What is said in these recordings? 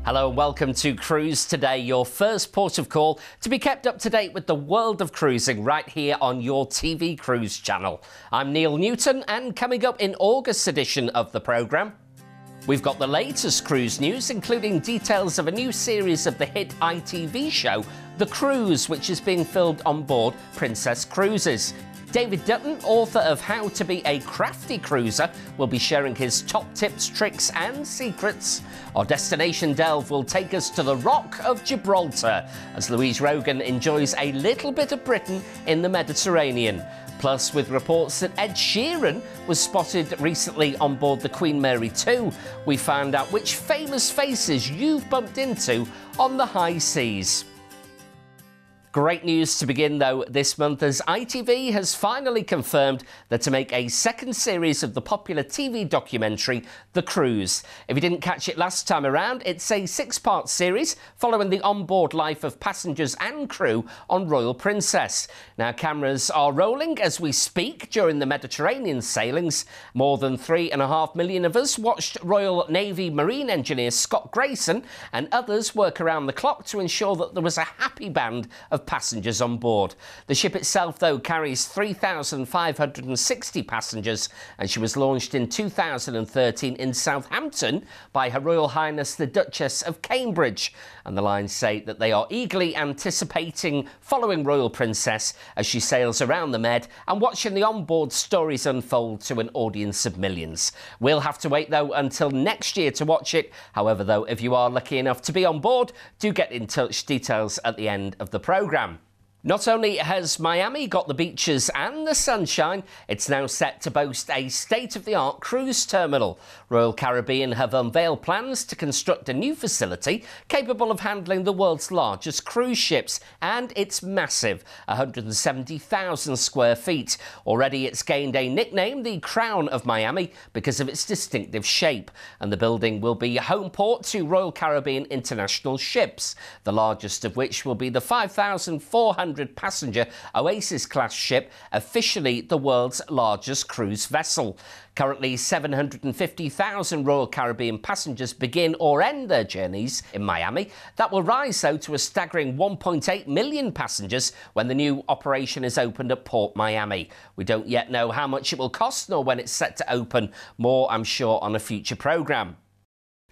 Hello and welcome to Cruise Today, your first port of call to be kept up to date with the world of cruising right here on your TV Cruise channel. I'm Neil Newton, and coming up in August's edition of the programme, we've got the latest cruise news, including details of a new series of the hit ITV show, The Cruise, which is being filmed on board Princess Cruises. David Dutton, author of How to Be a Crafty Cruiser, will be sharing his top tips, tricks and secrets. Our destination delve will take us to the Rock of Gibraltar as Louise Rogan enjoys a little bit of Britain in the Mediterranean. Plus, with reports that Ed Sheeran was spotted recently on board the Queen Mary 2, we found out which famous faces you've bumped into on the high seas. Great news to begin, though, this month, as ITV has finally confirmed that to make a second series of the popular TV documentary, The Cruise. If you didn't catch it last time around, it's a 6-part series following the onboard life of passengers and crew on Royal Princess. Now, cameras are rolling as we speak during the Mediterranean sailings. More than 3.5 million of us watched Royal Navy Marine Engineer Scott Grayson and others work around the clock to ensure that there was a happy band of passengers on board. The ship itself, though, carries 3,560 passengers, and she was launched in 2013 in Southampton by Her Royal Highness the Duchess of Cambridge. And the lines say that they are eagerly anticipating following Royal Princess as she sails around the Med and watching the onboard stories unfold to an audience of millions. We'll have to wait, though, until next year to watch it. However, though, if you are lucky enough to be on board, do get in touch. Details at the end of the programme. Not only has Miami got the beaches and the sunshine, it's now set to boast a state-of-the-art cruise terminal. Royal Caribbean have unveiled plans to construct a new facility capable of handling the world's largest cruise ships, and it's massive, 170,000 square feet. Already it's gained a nickname, the Crown of Miami, because of its distinctive shape, and the building will be a home port to Royal Caribbean international ships, the largest of which will be the 5,400 passenger Oasis-class ship, officially the world's largest cruise vessel. Currently, 750,000 Royal Caribbean passengers begin or end their journeys in Miami. That will rise, though, to a staggering 1.8 million passengers when the new operation is opened at Port Miami. We don't yet know how much it will cost nor when it's set to open. More, I'm sure, on a future programme.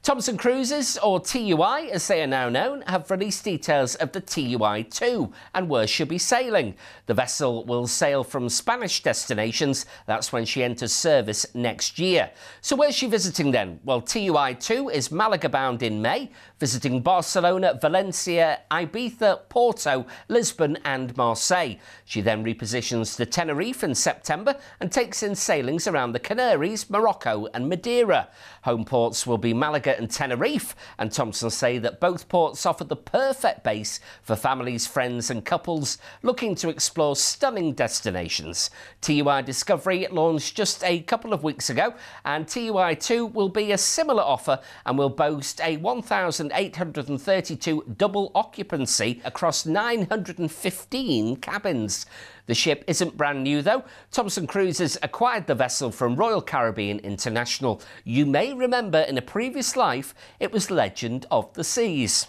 Thomson Cruises, or TUI as they are now known, have released details of the TUI-2 and where she'll be sailing. The vessel will sail from Spanish destinations. That's when she enters service next year. So where's she visiting then? Well, TUI-2 is Malaga bound in May, visiting Barcelona, Valencia, Ibiza, Porto, Lisbon and Marseille. She then repositions to Tenerife in September and takes in sailings around the Canaries, Morocco and Madeira. Home ports will be Malaga and Tenerife, and Thomson say that both ports offer the perfect base for families, friends and couples looking to explore stunning destinations. TUI Discovery launched just a couple of weeks ago, and TUI-2 will be a similar offer and will boast a 1,832 double occupancy across 915 cabins. The ship isn't brand new, though. Thomson Cruises acquired the vessel from Royal Caribbean International. You may remember in a previous life it was Legend of the Seas.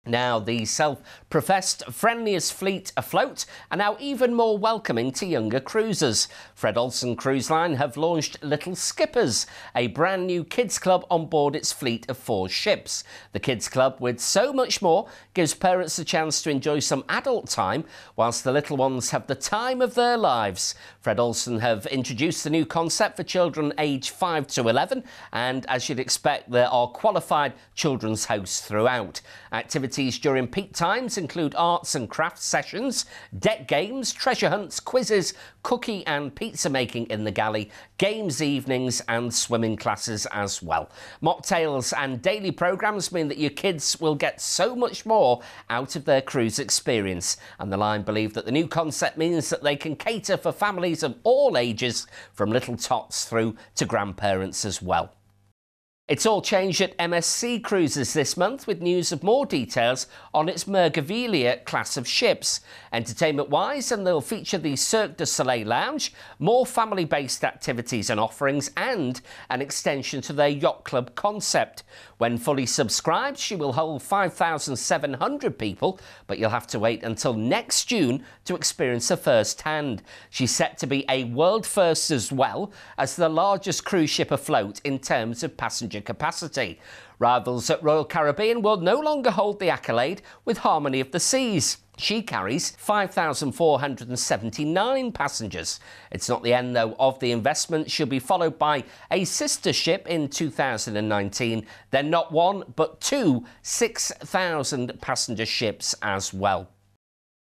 Now, the self-professed friendliest fleet afloat are now even more welcoming to younger cruisers. Fred Olsen Cruise Line have launched Little Skippers, a brand new kids club on board its fleet of 4 ships. The kids club, with so much more, gives parents a chance to enjoy some adult time, whilst the little ones have the time of their lives. Fred Olsen have introduced the new concept for children aged 5 to 11, and as you'd expect, there are qualified children's hosts throughout. Activities during peak times include arts and crafts sessions, deck games, treasure hunts, quizzes, cookie and pizza making in the galley, games evenings and swimming classes as well. Mocktails and daily programmes mean that your kids will get so much more out of their cruise experience, and the line believe that the new concept means that they can cater for families of all ages, from little tots through to grandparents as well. It's all changed at MSC Cruises this month with news of more details on its Mergavlia class of ships. Entertainment-wise, and they'll feature the Cirque du Soleil Lounge, more family-based activities and offerings, and an extension to their yacht club concept. When fully subscribed, she will hold 5,700 people, but you'll have to wait until next June to experience her firsthand. She's set to be a world first as well as the largest cruise ship afloat in terms of passenger capacity. Rivals at Royal Caribbean will no longer hold the accolade with Harmony of the Seas. She carries 5,479 passengers. It's not the end, though, of the investment. She'll be followed by a sister ship in 2019, then not one, but two 6,000 passenger ships as well.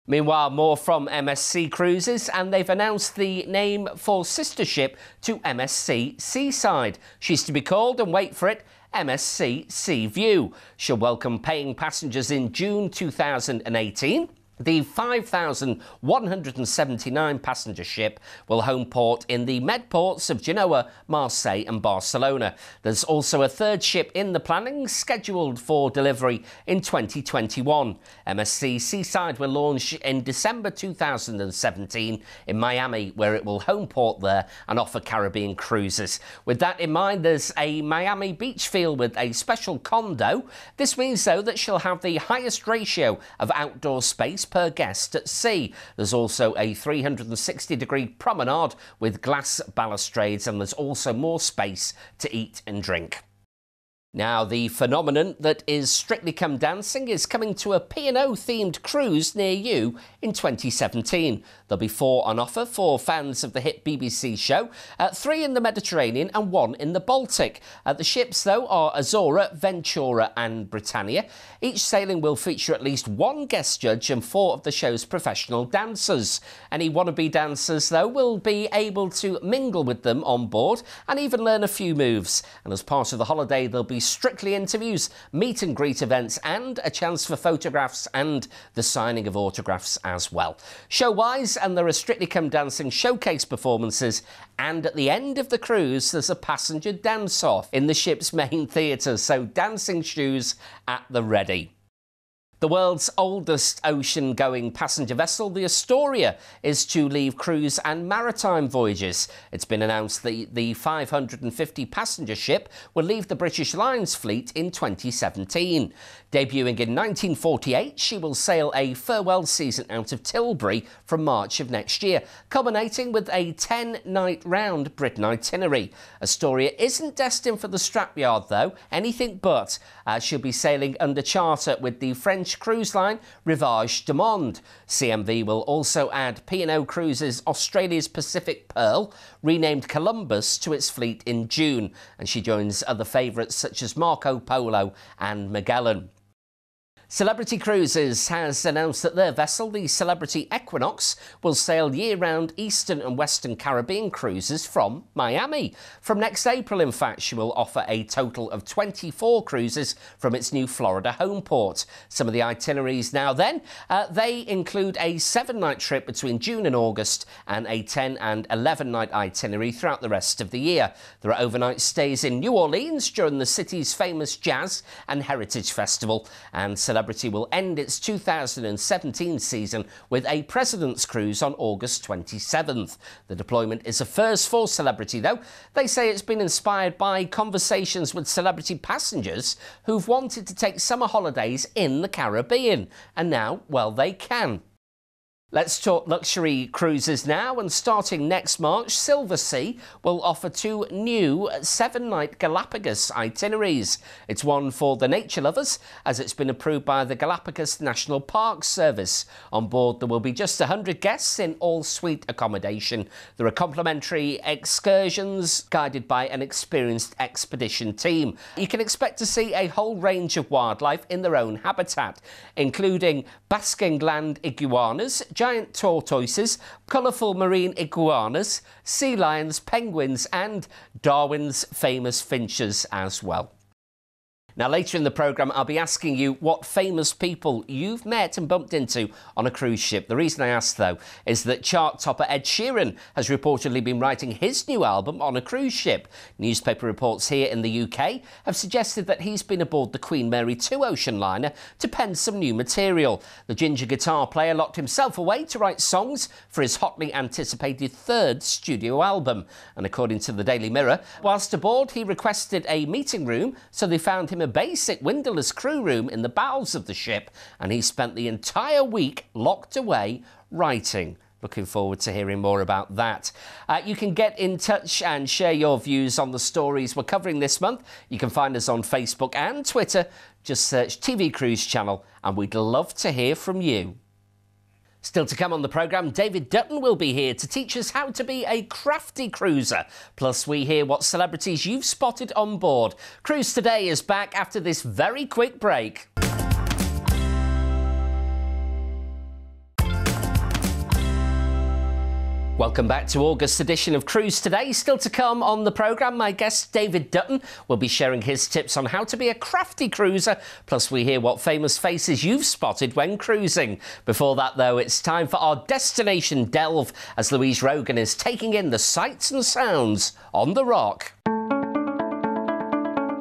Meanwhile, more from MSC Cruises, and they've announced the name for sister ship to MSC Seaside. She's to be called, and wait for it, MSC Seaview. She'll welcome paying passengers in June 2018. The 5,179 passenger ship will home port in the med ports of Genoa, Marseille and Barcelona. There's also a third ship in the planning, scheduled for delivery in 2021. MSC Seaside will launch in December 2017 in Miami, where it will home port there and offer Caribbean cruises. With that in mind, there's a Miami beach feel with a special condo. This means, though, that she'll have the highest ratio of outdoor space per guest at sea. There's also a 360-degree promenade with glass balustrades, and there's also more space to eat and drink. Now, the phenomenon that is Strictly Come Dancing is coming to a P&O themed cruise near you in 2017. There'll be 4 on offer for fans of the hit BBC show, 3 in the Mediterranean and 1 in the Baltic. The ships, though, are Azora, Ventura and Britannia. Each sailing will feature at least 1 guest judge and 4 of the show's professional dancers. Any wannabe dancers, though, will be able to mingle with them on board and even learn a few moves. And as part of the holiday, there'll be Strictly interviews, meet and greet events and a chance for photographs and the signing of autographs as well. Show-wise, and there are Strictly Come Dancing showcase performances, and at the end of the cruise there's a passenger dance-off in the ship's main theatre, so dancing shoes at the ready. The world's oldest ocean-going passenger vessel, the Astoria, is to leave cruise and maritime voyages. It's been announced that the 550-passenger ship will leave the British Lines fleet in 2017. Debuting in 1948, she will sail a farewell season out of Tilbury from March of next year, culminating with a 10-night round Britain itinerary. Astoria isn't destined for the scrapyard, though, anything but, as she'll be sailing under charter with the French cruise line Rivage du Monde. CMV will also add P&O Cruises Australia's Pacific Pearl, renamed Columbus, to its fleet in June, and she joins other favourites such as Marco Polo and Magellan. Celebrity Cruises has announced that their vessel, the Celebrity Equinox, will sail year-round Eastern and Western Caribbean cruises from Miami. From next April, in fact, she will offer a total of 24 cruises from its new Florida home port. Some of the itineraries now then, they include a 7-night trip between June and August and a 10 and 11-night itinerary throughout the rest of the year. There are overnight stays in New Orleans during the city's famous Jazz and Heritage Festival, and Celebrity will end its 2017 season with a President's Cruise on August 27th. The deployment is a first for Celebrity, though. They say it's been inspired by conversations with celebrity passengers who've wanted to take summer holidays in the Caribbean, and now, well, they can. Let's talk luxury cruises now, and starting next March, Silversea will offer 2 new 7-night Galapagos itineraries. It's one for the nature lovers, as it's been approved by the Galapagos National Parks Service. On board there will be just 100 guests in all-suite accommodation. There are complimentary excursions guided by an experienced expedition team. You can expect to see a whole range of wildlife in their own habitat, including basking land iguanas, giant tortoises, colourful marine iguanas, sea lions, penguins and Darwin's famous finches as well. Now, later in the programme, I'll be asking you what famous people you've met and bumped into on a cruise ship. The reason I ask, though, is that chart topper Ed Sheeran has reportedly been writing his new album on a cruise ship. Newspaper reports here in the UK have suggested that he's been aboard the Queen Mary 2 ocean liner to pen some new material. The ginger guitar player locked himself away to write songs for his hotly anticipated third studio album. And according to the Daily Mirror, whilst aboard, he requested a meeting room, so they found him a basic windowless crew room in the bowels of the ship, and he spent the entire week locked away writing. Looking forward to hearing more about that. You can get in touch and share your views on the stories we're covering this month. You can find us on Facebook and Twitter. Just search TV Cruise Channel, and we'd love to hear from you. Still to come on the programme, David Dutton will be here to teach us how to be a crafty cruiser. Plus, we hear what celebrities you've spotted on board. Cruise Today is back after this very quick break. Welcome back to August's edition of Cruise Today. Still to come on the programme, my guest David Dutton will be sharing his tips on how to be a crafty cruiser. Plus, we hear what famous faces you've spotted when cruising. Before that, though, it's time for our destination delve as Louise Rogan is taking in the sights and sounds on the Rock.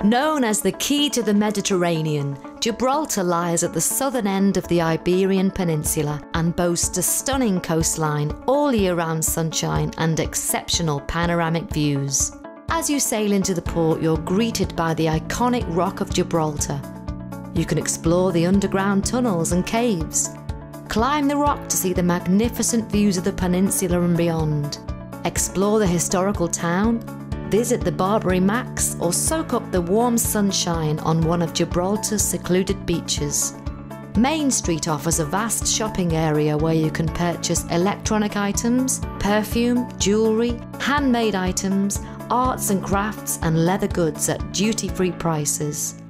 Known as the key to the Mediterranean, Gibraltar lies at the southern end of the Iberian Peninsula and boasts a stunning coastline, all year-round sunshine and exceptional panoramic views. As you sail into the port, you're greeted by the iconic Rock of Gibraltar. You can explore the underground tunnels and caves, climb the rock to see the magnificent views of the peninsula and beyond, explore the historical town, visit the Barbary Macs, or soak up the warm sunshine on one of Gibraltar's secluded beaches. Main Street offers a vast shopping area where you can purchase electronic items, perfume, jewellery, handmade items, arts and crafts and leather goods at duty-free prices.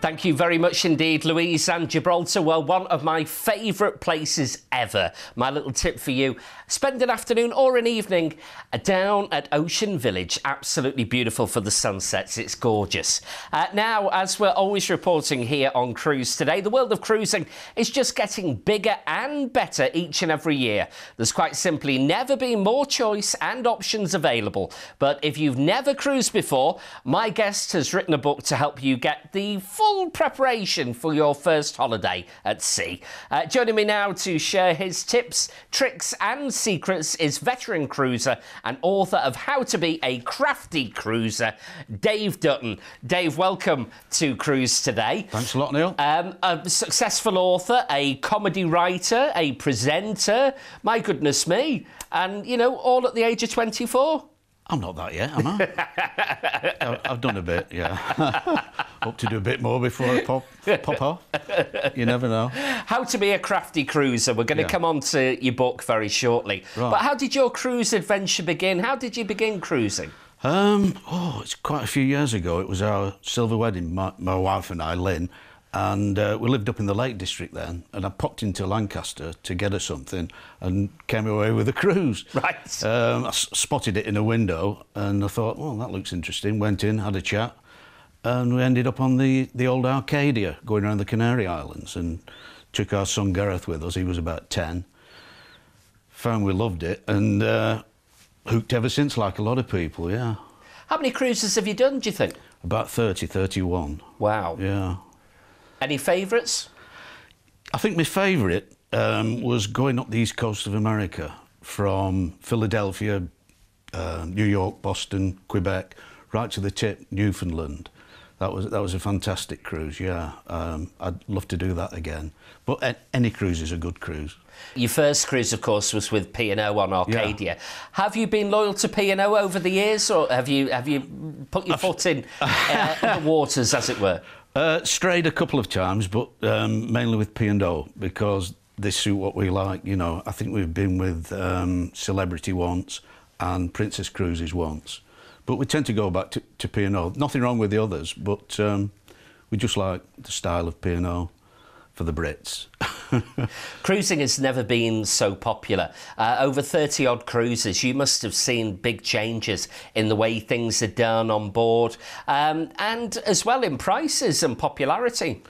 Thank you very much indeed, Louise. And Gibraltar, well, one of my favourite places ever. My little tip for you, spend an afternoon or an evening down at Ocean Village. Absolutely beautiful for the sunsets. It's gorgeous. Now, as we're always reporting here on Cruise Today, the world of cruising is just getting bigger and better each and every year. There's quite simply never been more choice and options available. But if you've never cruised before, my guest has written a book to help you get the full preparation for your first holiday at sea. Joining me now to share his tips, tricks and secrets is veteran cruiser and author of How to Be a Crafty Cruiser, Dave Dutton. Dave, welcome to Cruise Today. Thanks a lot, Neil. A successful author, a comedy writer, a presenter, my goodness me, and, you know, all at the age of 24. I'm not that yet, am I? I've done a bit, yeah. Hope to do a bit more before I pop off. You never know. How to Be a Crafty Cruiser. We're going to come on to your book very shortly. Right. But how did your cruise adventure begin? How did you begin cruising? It's quite a few years ago. It was our silver wedding, my wife and I, Lynn, and we lived up in the Lake District then, and I popped into Lancaster to get her something and came away with a cruise. Right. I spotted it in a window and I thought, well, that looks interesting. Went in, had a chat, and we ended up on the old Arcadia, going around the Canary Islands, and took our son Gareth with us. He was about 10. Found we loved it, and hooked ever since, like a lot of people, yeah. How many cruises have you done, do you think? About 30, 31. Wow. Yeah. Any favourites? I think my favourite was going up the east coast of America from Philadelphia, New York, Boston, Quebec, right to the tip, Newfoundland. That was a fantastic cruise, yeah. I'd love to do that again. But any cruise is a good cruise. Your first cruise, of course, was with P&O on Arcadia. Yeah. Have you been loyal to P&O over the years, or have you put your foot in the waters, as it were? Strayed a couple of times, but mainly with P&O, because they suit what we like. You know, I think we've been with Celebrity once and Princess Cruises once. But we tend to go back to P&O. Nothing wrong with the others, but we just like the style of P&O. for the Brits. Cruising has never been so popular. Over 30 odd cruises, you must have seen big changes in the way things are done on board, and as well in prices and popularity.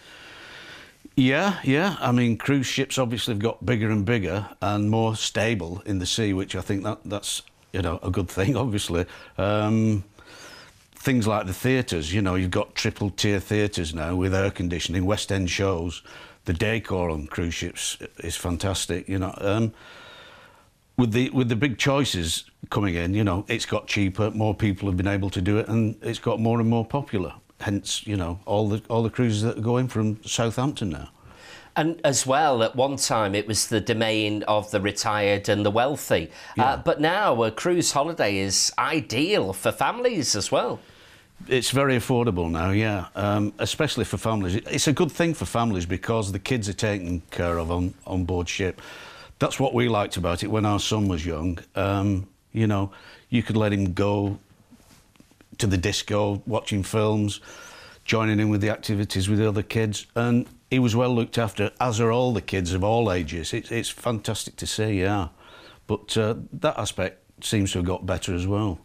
Yeah. I mean, cruise ships obviously have got bigger and bigger and more stable in the sea, which I think that's a good thing, obviously. Things like the theatres, you've got triple-tier theatres now with air conditioning, West End shows. The decor on cruise ships is fantastic, With the big choices coming in, it's got cheaper, more people have been able to do it, and it's got more and more popular. Hence, all the cruises that are going from Southampton now. And as well, at one time, it was the domain of the retired and the wealthy. Yeah. But now a cruise holiday is ideal for families as well. It's very affordable now, yeah, especially for families. It's a good thing for families because the kids are taken care of on board ship. That's what we liked about it when our son was young. You could let him go to the disco, watching films, joining in with the activities with the other kids, and he was well looked after, as are all the kids of all ages. It's fantastic to see, yeah. But that aspect seems to have got better as well.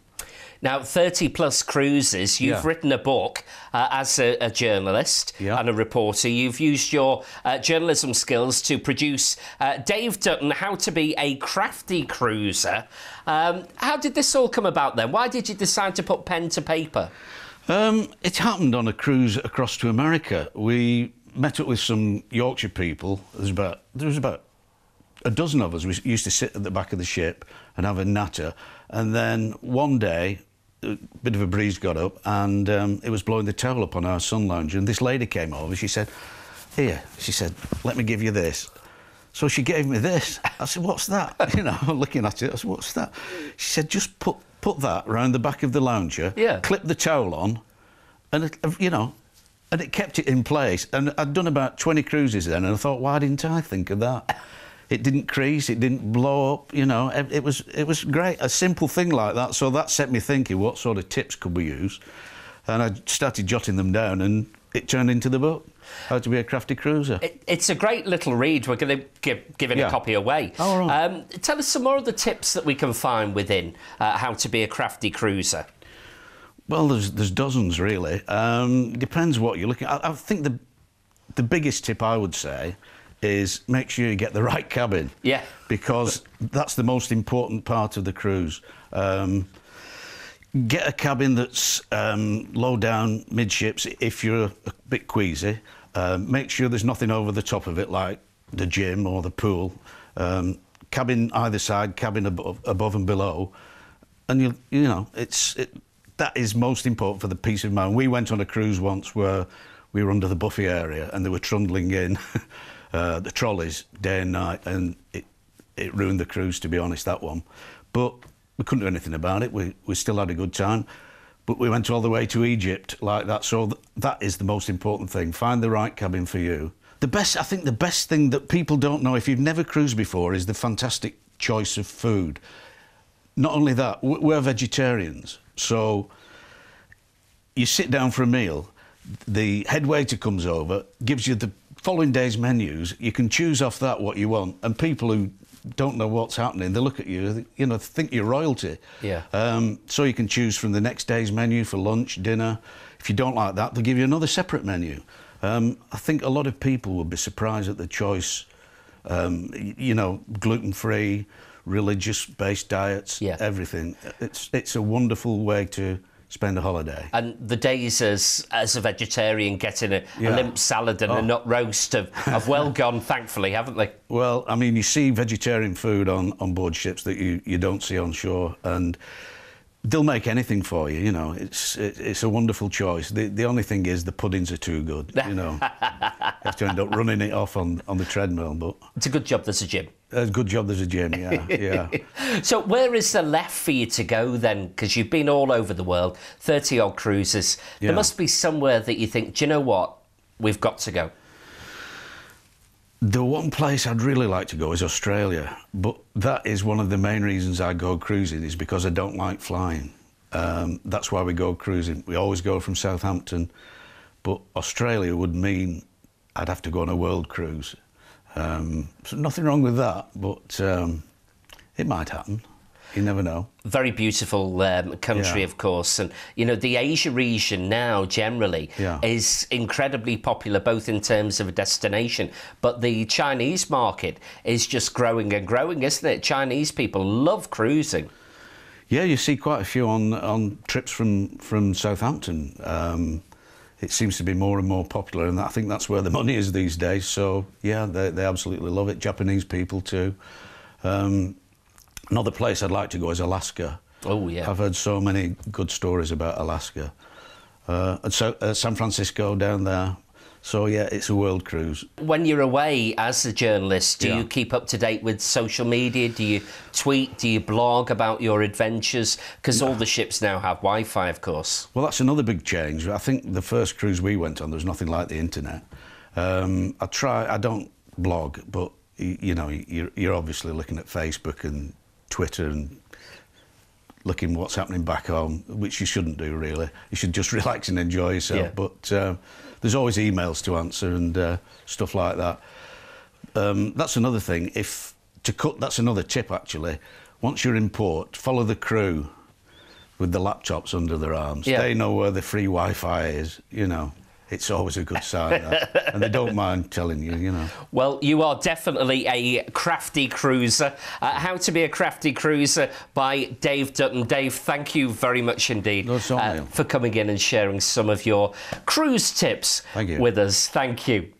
Now, 30-plus cruises, you've written a book as a journalist and a reporter. You've used your journalism skills to produce Dave Dutton, How to Be a Crafty Cruiser. How did this all come about then? Why did you decide to put pen to paper? It happened on a cruise across to America. We met up with some Yorkshire people. There was about a dozen of us. We used to sit at the back of the ship and have a natter. And then one day, a bit of a breeze got up and it was blowing the towel up on our sun lounge. And this lady came over. She said, "Here," she said, "let me give you this." So she gave me this. I said, "What's that?" Looking at it, I said, "What's that?" She said, "Just put that round the back of the lounger, clip the towel on, and and it kept it in place." And I'd done about 20 cruises then, and I thought, why didn't I think of that? It didn't crease, it didn't blow up, it was great, a simple thing like that. So that set me thinking, what sort of tips could we use? And I started jotting them down, and it turned into the book, How to Be a Crafty Cruiser. It's a great little read. We're going to give a copy away. Oh, right. Tell us some more of the tips that we can find within How to Be a Crafty Cruiser. Well, there's dozens, really. Depends what you're looking at. I think the biggest tip I would say is make sure you get the right cabin. Yeah. Because that's the most important part of the cruise. Get a cabin that's low down midships if you're a bit queasy. Make sure there's nothing over the top of it like the gym or the pool. Cabin either side, cabin above and below. And that is most important for the peace of mind. We went on a cruise once where we were under the buffet area and they were trundling in the trolleys day and night, and it ruined the cruise, to be honest, that one. But we couldn't do anything about it. We still had a good time. But we went all the way to Egypt like that. So that is the most important thing. Find the right cabin for you. I think the best thing that people don't know, if you've never cruised before, is the fantastic choice of food. Not only that, we're vegetarians. So you sit down for a meal, the head waiter comes over, gives you the following day's menus. You can choose off that what you want, and people who don't know what's happening, they look at you, think you're royalty. Yeah. So you can choose from the next day's menu for lunch, dinner. If you don't like that, they'll give you another separate menu. I think a lot of people will be surprised at the choice. Gluten-free, religious-based diets, everything. It's a wonderful way to spend a holiday. And the days as a vegetarian getting a limp salad and a nut roast have well gone, thankfully, haven't they? Well, I mean, you see vegetarian food on board ships that you don't see on shore, and they'll make anything for you, It's a wonderful choice. The only thing is the puddings are too good, You have to end up running it off on the treadmill, but... It's a good job there's a gym. A good job there's a gym, yeah. So where is there left for you to go then? Because you've been all over the world, 30-odd cruises. There must be somewhere that you think, do you know what? We've got to go. The one place I'd really like to go is Australia, but that is one of the main reasons I go cruising, is because I don't like flying. That's why we go cruising. We always go from Southampton, but Australia would mean I'd have to go on a world cruise. So nothing wrong with that, but it might happen. You never know. Very beautiful country, Yeah. of course. And, you know, the Asia region now generally Yeah. is incredibly popular, both in terms of a destination, but the Chinese market is just growing and growing, isn't it? Chinese people love cruising. Yeah, you see quite a few on trips from Southampton. It seems to be more and more popular, and I think that's where the money is these days. So, yeah, they absolutely love it. Japanese people too. Another place I'd like to go is Alaska. Oh, yeah. I've heard so many good stories about Alaska. And so San Francisco down there. So, yeah, it's a world cruise. When you're away as a journalist, do Yeah. you keep up to date with social media? Do you tweet? Do you blog about your adventures? Because all the ships now have Wi-Fi, of course. Well, that's another big change. I think the first cruise we went on, there was nothing like the internet. I don't blog, but, you know, you're obviously looking at Facebook and Twitter and looking what's happening back home, which you shouldn't do, really. You should just relax and enjoy yourself. Yeah. But there's always emails to answer and stuff like that. That's another thing. That's another tip, actually. Once you're in port, follow the crew with the laptops under their arms. Yeah. They know where the free Wi-Fi is, you know. It's always a good sign, that. And they don't mind telling you, you know. Well, you are definitely a crafty cruiser. How to be a crafty cruiser by Dave Dutton. Dave, thank you very much indeed That's all, Neil. for coming in and sharing some of your cruise tips Thank you. with us. Thank you.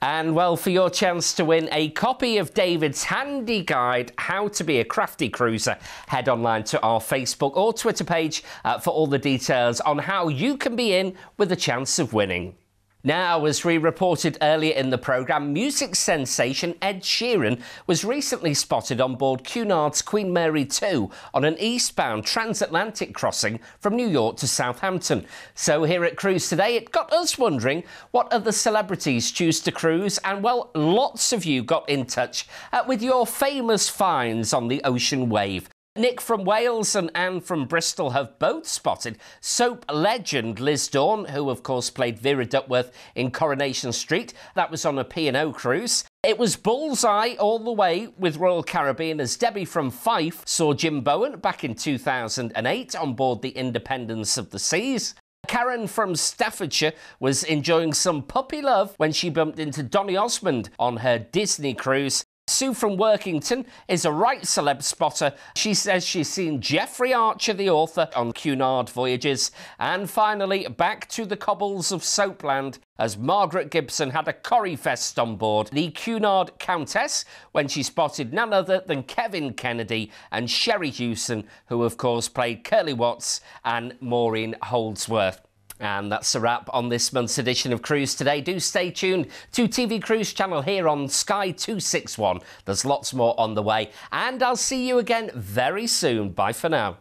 And, well, for your chance to win a copy of David's handy guide, How to be a Crafty Cruiser, head online to our Facebook or Twitter page for all the details on how you can be in with a chance of winning. Now, as we reported earlier in the programme, music sensation Ed Sheeran was recently spotted on board Cunard's Queen Mary 2 on an eastbound transatlantic crossing from New York to Southampton. So here at Cruise Today, it got us wondering what other celebrities choose to cruise, and, well, lots of you got in touch with your famous finds on the ocean wave. Nick from Wales and Anne from Bristol have both spotted soap legend Liz Dawn, who of course played Vera Duckworth in Coronation Street. That was on a P&O cruise. It was bullseye all the way with Royal Caribbean as Debbie from Fife saw Jim Bowen back in 2008 on board the Independence of the Seas. Karen from Staffordshire was enjoying some puppy love when she bumped into Donny Osmond on her Disney cruise. Sue from Workington is a right celeb spotter. She says she's seen Jeffrey Archer, the author, on Cunard voyages. And finally, back to the cobbles of Soapland as Margaret Gibson had a curry fest on board the Cunard Countess when she spotted none other than Kevin Kennedy and Sherry Hewson, who of course played Curly Watts and Maureen Holdsworth. And that's a wrap on this month's edition of Cruise Today. Do stay tuned to TV Cruise Channel here on Sky 261. There's lots more on the way. And I'll see you again very soon. Bye for now.